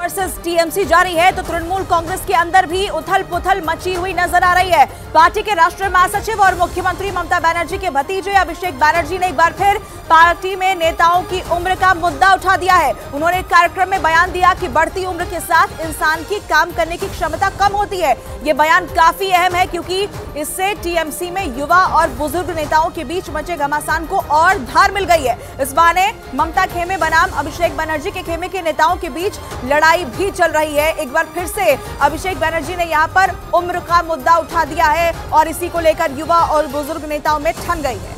Versus TMC जारी है तो तृणमूल कांग्रेस के अंदर भी उथल पुथल मची हुई नजर आ रही है। पार्टी के राष्ट्रीय महासचिव और मुख्यमंत्री ममता बनर्जी के भतीजे अभिषेक बनर्जी ने एक बार फिर पार्टी में नेताओं की उम्र का मुद्दा उठा दिया है। उन्होंने कार्यक्रम में बयान दिया कि बढ़ती उम्र के साथ इंसान की काम करने की क्षमता कम होती है। ये बयान काफी अहम है क्योंकि इससे टीएमसी में युवा और बुजुर्ग नेताओं के बीच मचे घमासान को और धार मिल गई है। इस बहाने ममता खेमे बनाम अभिषेक बनर्जी के खेमे के नेताओं के बीच लड़ाई भी चल रही है। एक बार फिर से अभिषेक बनर्जी ने यहां पर उम्र का मुद्दा उठा दिया है और इसी को लेकर युवा और बुजुर्ग नेताओं में ठन गई है।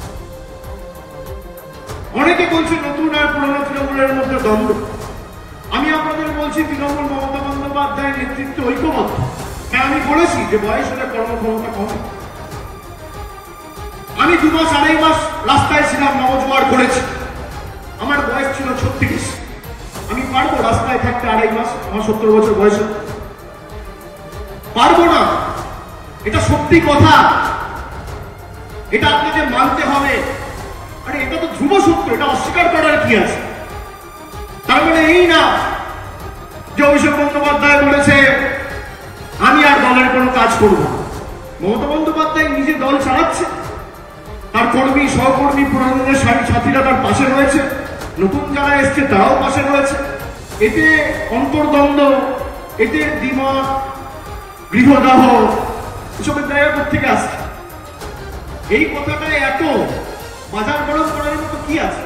অনেকে বলছে নতুন আর পুরনো তৃণমূলের মধ্যে দ্বন্দ্ব। আমি আপনাদের বলছি তৃণমূল মমতা বন্দ্যোপাধ্যায়ের নেতৃত্বে ঐক্যবদ্ধ। হ্যাঁ, আমি বলেছি যে বয়স হলে কর্মক্ষমতা কমে। আমি 2 মাস 2.5 মাস রাস্তায় ছিলাম, নবজোয়ার করেছি। আমার বয়স ছিল 36। আমি পারবো রাস্তায় থাকতে 2.5 মাস? আমার 70 বছর বয়স। পারবো না, এটা সত্যি কথা। এটা আপনাকে মানতে হবে। আরে এটা তো ধ্রুব সত্য, এটা অস্বীকার করার কি আছে? তার মানে এই না যে অভিষেক বন্দ্যোপাধ্যায় বলেছে আমি আর দলের কোনো কাজ করব না। মমতা বন্দ্যোপাধ্যায় নিজে দল চালাচ্ছে, তার কর্মী সহকর্মী পুরানো সাথীরা তার পাশে রয়েছে, নতুন যারা এসছে তারাও পাশে রয়েছে। এতে অন্তর্দ্বন্দ্ব, এতে দ্বিমত, গৃহদাহ, এসবের জায়গা থেকে আসছে। এই কথাটা এত বাজার গরম করার মতো কি আছে?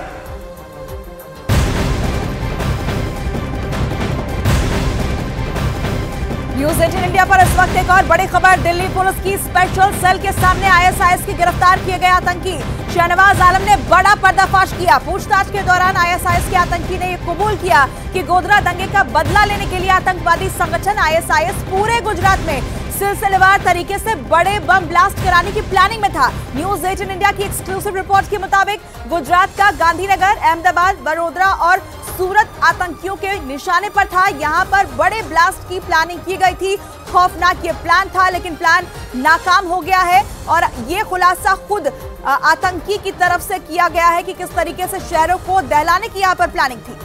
न्यूज़ 18 इंडिया पर इस वक्त एक और बड़ी खबर। दिल्ली पुलिस की स्पेशल सेल के सामने आईएसआईएस के गिरफ्तार किए गए आतंकी शहनवाज आलम ने बड़ा पर्दाफाश किया। पूछताछ के दौरान आईएसआईएस के आतंकी ने कबूल किया कि गोधरा दंगे का बदला लेने के लिए आतंकवादी संगठन आईएसआईएस पूरे गुजरात में सिलसिलेवार तरीके से बड़े बम ब्लास्ट कराने की प्लानिंग में था। न्यूज़ 18 इंडिया की एक्सक्लूसिव रिपोर्ट के मुताबिक गुजरात का गांधीनगर, अहमदाबाद, बड़ोदरा और सूरत आतंकियों के निशाने पर था। यहां पर बड़े ब्लास्ट की प्लानिंग की गई थी। खौफनाक ये प्लान था, लेकिन प्लान नाकाम हो गया है और ये खुलासा खुद आतंकी की तरफ से किया गया है कि किस तरीके से शहरों को दहलाने की यहां पर प्लानिंग थी।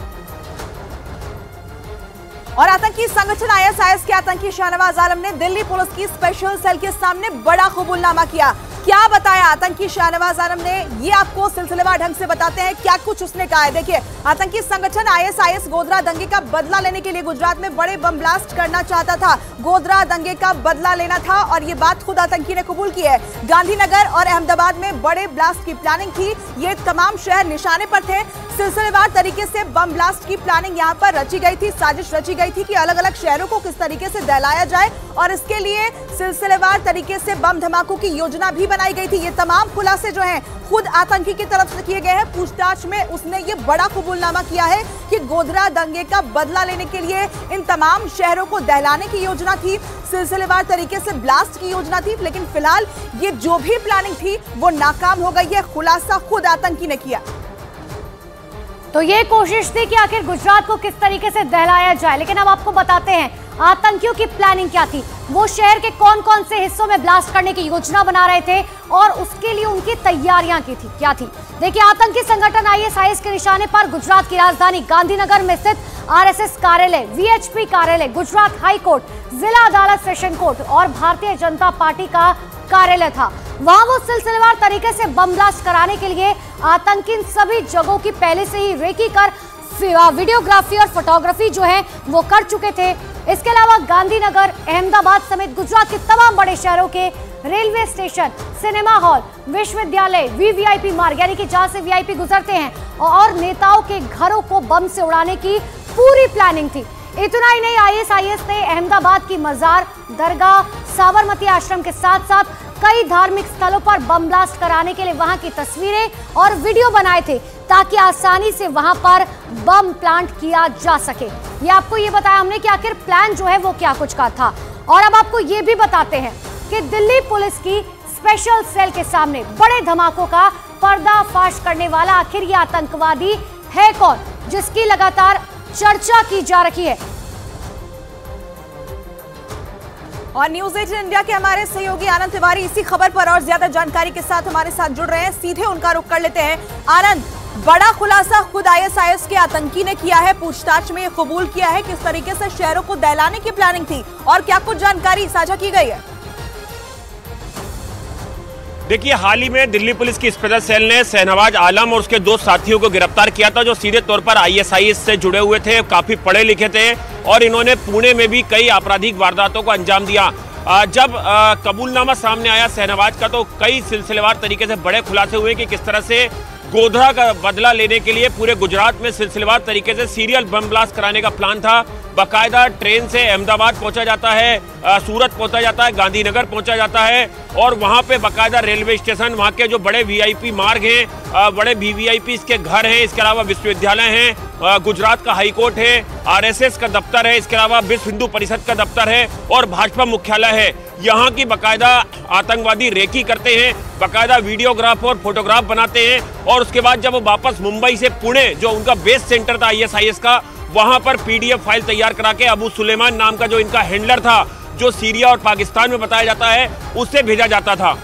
और आतंकी संगठन आईएसआईएस के आतंकी शहनवाज आलम ने दिल्ली पुलिस की स्पेशल सेल के सामने बड़ा कबूलनामा किया। क्या बताया आतंकी शहनवाज आलम ने, ये आपको सिलसिलेवार ढंग से बताते हैं क्या कुछ उसने कहा है। देखिए, आतंकी संगठन आईएसआईएस गोधरा दंगे का बदला लेने के लिए गुजरात में बड़े बम ब्लास्ट करना चाहता था। गोधरा दंगे का बदला लेना था और ये बात खुद आतंकी ने कबूल की है। गांधीनगर और अहमदाबाद में बड़े ब्लास्ट की प्लानिंग थी। ये तमाम शहर निशाने पर थे। सिलसिलेवार तरीके से बम ब्लास्ट की प्लानिंग यहाँ पर रची गई थी, साजिश रची गई थी कि अलग अलग शहरों को किस तरीके से दहलाया जाए और इसके लिए सिलसिलेवार तरीके से बम धमाकों की योजना भी बनाई गई थी। ये तमाम खुलासे जो हैं खुद आतंकी की तरफ से किए गए हैं। पूछताछ में उसने ये बड़ा कबूलनामा किया है कि गोधरा दंगे का बदला लेने के लिए इन तमाम शहरों को दहलाने की योजना थी, सिलसिलेवार तरीके से ब्लास्ट की योजना थी, लेकिन फिलहाल ये जो भी प्लानिंग थी वो नाकाम हो गई है। खुलासा खुद आतंकी ने किया। तो ये कोशिश थी कि आखिर गुजरात को किस तरीके से दहलाया जाए, लेकिन अब आपको बताते हैं आतंकियों की प्लानिंग क्या थी, वो शहर के कौन कौन से हिस्सों में ब्लास्ट करने की योजना बना रहे थे और उसके लिए उनकी तैयारियां की थी क्या थी। देखिए, आतंकी संगठन आईएसआईएस के निशाने पर गुजरात की राजधानी गांधीनगर में स्थित आरएसएस कार्यालय, वीएचपी कार्यालय, गुजरात हाई कोर्ट, जिला अदालत, सेशन कोर्ट और भारतीय जनता पार्टी का कार्यालय था। वहां वो सिलसिलेवार तरीके से बम ब्लास्ट कराने के लिए आतंकी सभी जगहों की पहले से ही रेकी कर वीडियोग्राफी और फोटोग्राफी जो है वो कर चुके थे। इसके अलावा गांधीनगर, अहमदाबाद समेत गुजरात के तमाम बड़े शहरों के रेलवे स्टेशन, सिनेमा हॉल, विश्वविद्यालय, वीवीआईपी मार्ग यानी कि जहां से वीआईपी गुजरते हैं और नेताओं के घरों को बम से उड़ाने की पूरी प्लानिंग थी। इतना ही नहीं, आईएसआईएस ने अहमदाबाद की मजार, दरगाह, साबरमती आश्रम के साथ साथ कई धार्मिक स्थलों पर बम ब्लास्ट कराने के लिए वहां की तस्वीरें और वीडियो बनाए थे ताकि आसानी से वहां पर बम प्लांट किया जा सके। ये आपको ये बताया हमने कि आखिर प्लान जो है वो क्या कुछ का था। और अब आपको ये भी बताते हैं कि दिल्ली पुलिस की स्पेशल सेल के सामने बड़े धमाकों का पर्दाफाश करने वाला आखिर ये आतंकवादी है कौन, जिसकी लगातार चर्चा की जा रही है। और न्यूज़ 18 इंडिया के हमारे सहयोगी आनंद तिवारी इसी खबर पर और ज्यादा जानकारी के साथ हमारे साथ जुड़ रहे हैं। सीधे उनका रुख कर लेते हैं। आनंद, बड़ा खुलासा खुद आईएसआईएस के आतंकी ने किया है। पूछताछ में कबूल किया है किस तरीके से शहरों को दहलाने की प्लानिंग थी और क्या कुछ जानकारी साझा की गई है। देखिए, हाल ही में दिल्ली पुलिस की स्पेशल सेल ने शहनवाज आलम और उसके 2 साथियों को गिरफ्तार किया था, जो सीधे तौर पर आईएसआईएस से जुड़े हुए थे, काफी पढ़े लिखे थे और इन्होंने पुणे में भी कई आपराधिक वारदातों को अंजाम दिया। जब कबूलनामा सामने आया शहनवाज का, तो कई सिलसिलेवार तरीके से बड़े खुलासे हुए कि किस तरह से गोधरा का बदला लेने के लिए पूरे गुजरात में सिलसिलेवार तरीके से सीरियल बम ब्लास्ट कराने का प्लान था। बाकायदा ट्रेन से अहमदाबाद पहुंचा जाता है, सूरत पहुंचा जाता है, गांधीनगर पहुंचा जाता है और वहां पे बाकायदा रेलवे स्टेशन, वहां के जो बड़े वीआईपी मार्ग हैं, बड़े वीवीआईपी के घर हैं, इसके अलावा विश्वविद्यालय हैं, गुजरात का हाईकोर्ट है, आरएसएस का दफ्तर है, इसके अलावा विश्व हिंदू परिषद का दफ्तर है और भाजपा मुख्यालय है। यहाँ की बाकायदा आतंकवादी रेकी करते हैं, बाकायदा वीडियोग्राफ और फोटोग्राफ बनाते हैं और उसके बाद जब वो वापस मुंबई से पुणे, जो उनका बेस सेंटर था आईएसआईएस का, वहां पर पीडीएफ फाइल तैयार करा के अबू सुलेमान नाम का जो इनका हैंडलर था, जो सीरिया और पाकिस्तान में बताया जाता है, उससे भेजा जाता था।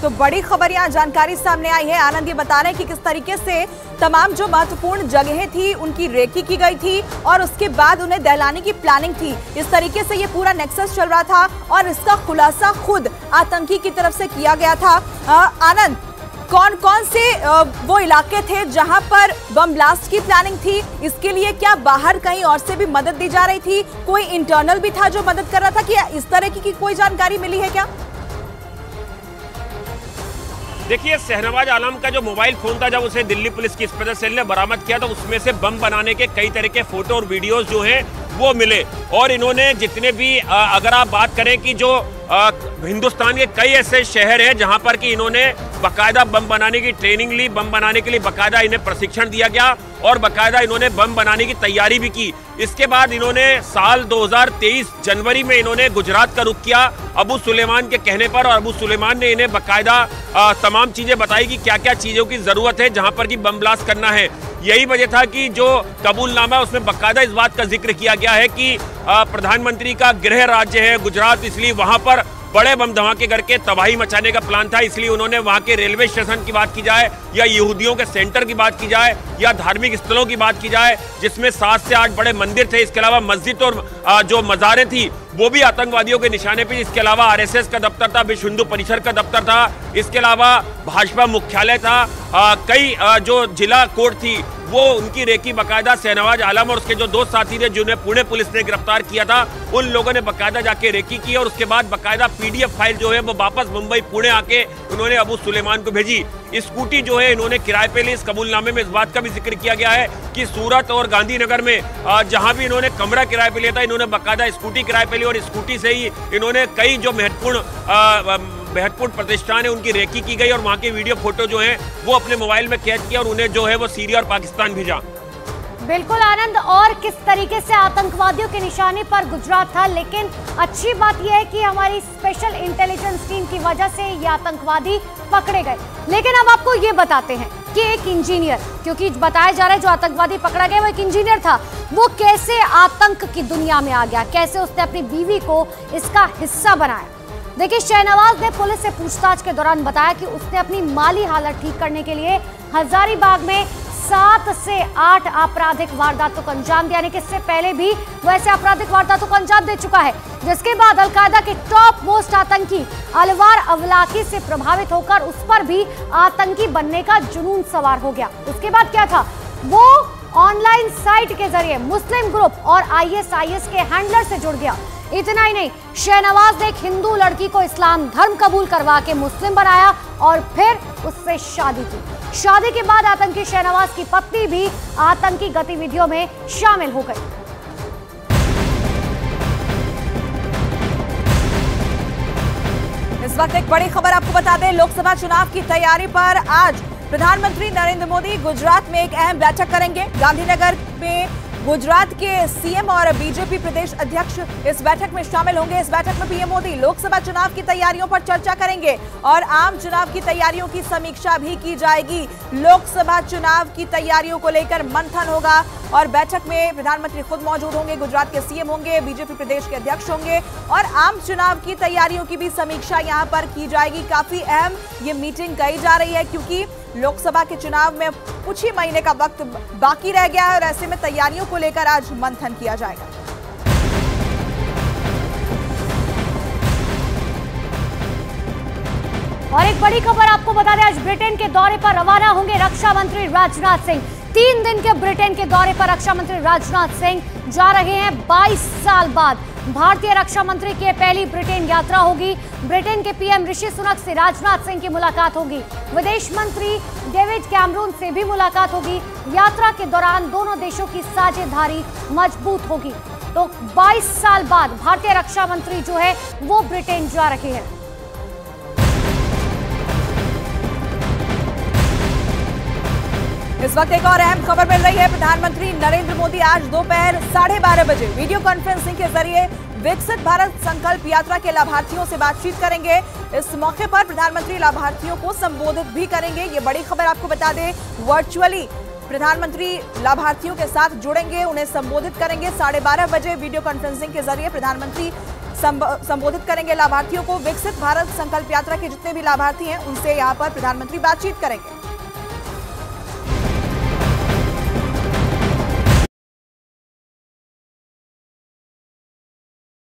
तो बड़ी खबर यहाँ जानकारी सामने आई है। आनंद ये बता रहे हैं कि किस तरीके से तमाम जो महत्वपूर्ण जगहें थी उनकी रेकी की गई थी और उसके बाद उन्हें दहलाने की प्लानिंग थी। इस तरीके से ये पूरा नेक्सस चल रहा था और इसका खुलासा खुद आतंकी की तरफ से किया गया था। आनंद, कौन कौन से वो इलाके थे जहां पर बम ब्लास्ट की प्लानिंग थी? इसके लिए क्या बाहर कहीं और से भी मदद दी जा रही थी? कोई इंटरनल भी था जो मदद कर रहा था? क्या इस तरह की कोई जानकारी मिली है क्या? देखिए, शहनवाज आलम का जो मोबाइल फोन था, जब उसे दिल्ली पुलिस की स्पेशल सेल ने बरामद किया तो उसमें से बम बनाने के कई तरह के फोटो और वीडियोस जो हैं वो मिले और इन्होंने जितने भी अगर आप बात करें कि जो हिंदुस्तान के कई ऐसे शहर हैं जहां पर कि इन्होंने बाकायदा बम बनाने की ट्रेनिंग ली, बम बनाने के लिए बाकायदा इन्हें प्रशिक्षण दिया गया और बाकायदा इन्होंने बम बनाने की तैयारी भी की। इसके बाद इन्होंने साल 2023 जनवरी में इन्होंने गुजरात का रुख किया अबू सुलेमान के कहने पर और अबू सुलेमान ने इन्हें बाकायदा तमाम चीजें बताई कि क्या क्या चीजों की जरूरत है जहां पर कि बम ब्लास्ट करना है। यही वजह था कि जो कबूलनामा उसमें बाकायदा इस बात का जिक्र किया गया है कि प्रधानमंत्री का गृह राज्य है गुजरात, इसलिए वहां पर बड़े बम धमाके करके तबाही मचाने का प्लान था। इसलिए उन्होंने वहां के रेलवे स्टेशन की बात की जाए या यहूदियों के सेंटर की बात की जाए या धार्मिक स्थलों की बात की जाए जिसमें 7 से 8 बड़े मंदिर थे, इसके अलावा मस्जिद और जो मज़ारें थी वो भी आतंकवादियों के निशाने पे। इसके अलावा आरएसएस का दफ्तर था, विश्व हिंदू परिषद का दफ्तर था, इसके अलावा भाजपा मुख्यालय था, कई जो जिला कोर्ट थी वो उनकी रेकी बाकायदा शहनवाज आलम और उसके जो 2 साथी थे जिन्हें पुणे पुलिस ने गिरफ्तार किया था, उन लोगों ने बाकायदा जाके रेकी की और उसके बाद बाकायदा पीडीएफ फाइल जो है वो वापस मुंबई पुणे आके उन्होंने अबू सुलेमान को भेजी। स्कूटी जो है इन्होंने किराए पे ली। इस कबूलनामे में इस बात का भी जिक्र किया गया है कि सूरत और गांधीनगर में जहां भी इन्होंने कमरा किराए पे लिया था, इन्होंने बाकायदा स्कूटी किराए पे ली और स्कूटी से ही इन्होंने कई जो महत्वपूर्ण प्रतिष्ठान है उनकी रेकी की गई और वहां के वीडियो फोटो जो हैं वो अपने मोबाइल में कैद किया और उन्हें जो है वो सीरिया और पाकिस्तान भेजा। बिल्कुल आनंद, और किस तरीके से आतंकवादियों के निशाने पर गुजरात था, लेकिन अच्छी बात यह है कि हमारी स्पेशल इंटेलिजेंस टीम की वजह से ये आतंकवादी पकड़े गए। लेकिन अब आपको ये बताते हैं कि एक इंजीनियर, क्योंकि बताया जा रहा है जो आतंकवादी पकड़ा गया वो एक इंजीनियर था, वो कैसे आतंक की दुनिया में आ गया, कैसे उसने अपनी बीवी को इसका हिस्सा बनाया। देखिए, शहनवाज ने पुलिस से पूछताछ के दौरान बताया कि उसने अपनी माली हालत ठीक करने के लिए हजारीबाग में 7 से 8 आपराधिक वारदातों को अंजाम दिया, यानी कि इससे पहले भी वो ऐसे आपराधिक वारदातों को अंजाम दे चुका है। जिसके बाद अलकायदा के टॉप मोस्ट आतंकी अलवार अवलाकी से प्रभावित होकर उस पर भी आतंकी बनने का जुनून सवार हो गया। उसके बाद क्या था, वो ऑनलाइन साइट के जरिए मुस्लिम ग्रुप और आईएसआईएस के हैंडलर से जुड़ गया। इतना ही नहीं, शहनवाज ने एक हिंदू लड़की को इस्लाम धर्म कबूल करवा के मुस्लिम बनाया और फिर उससे शादी की। शादी के बाद आतंकी शहनवाज की पत्नी भी आतंकी गतिविधियों में शामिल हो गई। इस वक्त एक बड़ी खबर आपको बता दें, लोकसभा चुनाव की तैयारी पर आज प्रधानमंत्री नरेंद्र मोदी गुजरात में एक अहम बैठक करेंगे। गांधीनगर में गुजरात के सीएम और बीजेपी प्रदेश अध्यक्ष इस बैठक में शामिल होंगे। इस बैठक में पीएम मोदी लोकसभा चुनाव की तैयारियों पर चर्चा करेंगे और आम चुनाव की तैयारियों की समीक्षा भी की जाएगी। लोकसभा चुनाव की तैयारियों को लेकर मंथन होगा और बैठक में प्रधानमंत्री खुद मौजूद होंगे, गुजरात के सीएम होंगे, बीजेपी प्रदेश के अध्यक्ष होंगे और आम चुनाव की तैयारियों की भी समीक्षा यहां पर की जाएगी। काफी अहम ये मीटिंग कही जा रही है क्योंकि लोकसभा के चुनाव में कुछ ही महीने का वक्त बाकी रह गया है और ऐसे में तैयारियों को लेकर आज मंथन किया जाएगा। और एक बड़ी खबर आपको बता दें, आज ब्रिटेन के दौरे पर रवाना होंगे रक्षा मंत्री राजनाथ सिंह। 3 दिन के ब्रिटेन के दौरे पर रक्षा मंत्री राजनाथ सिंह जा रहे हैं। 22 साल बाद भारतीय रक्षा मंत्री की पहली ब्रिटेन यात्रा होगी। ब्रिटेन के पीएम ऋषि सुनक से राजनाथ सिंह की मुलाकात होगी। विदेश मंत्री डेविड कैमरून से भी मुलाकात होगी। यात्रा के दौरान दोनों देशों की साझेदारी मजबूत होगी। तो 22 साल बाद भारतीय रक्षा मंत्री जो है वो ब्रिटेन जा रहे हैं। इस वक्त एक और अहम खबर मिल रही है। प्रधानमंत्री नरेंद्र मोदी आज दोपहर 12:30 बजे वीडियो कॉन्फ्रेंसिंग के जरिए विकसित भारत संकल्प यात्रा के लाभार्थियों से बातचीत करेंगे। इस मौके पर प्रधानमंत्री लाभार्थियों को संबोधित भी करेंगे। ये बड़ी खबर आपको बता दें, वर्चुअली प्रधानमंत्री लाभार्थियों के साथ जुड़ेंगे, उन्हें संबोधित करेंगे। 12:30 बजे वीडियो कॉन्फ्रेंसिंग के जरिए प्रधानमंत्री संबोधित करेंगे लाभार्थियों को। विकसित भारत संकल्प यात्रा के जितने भी लाभार्थी हैं उनसे यहाँ पर प्रधानमंत्री बातचीत करेंगे।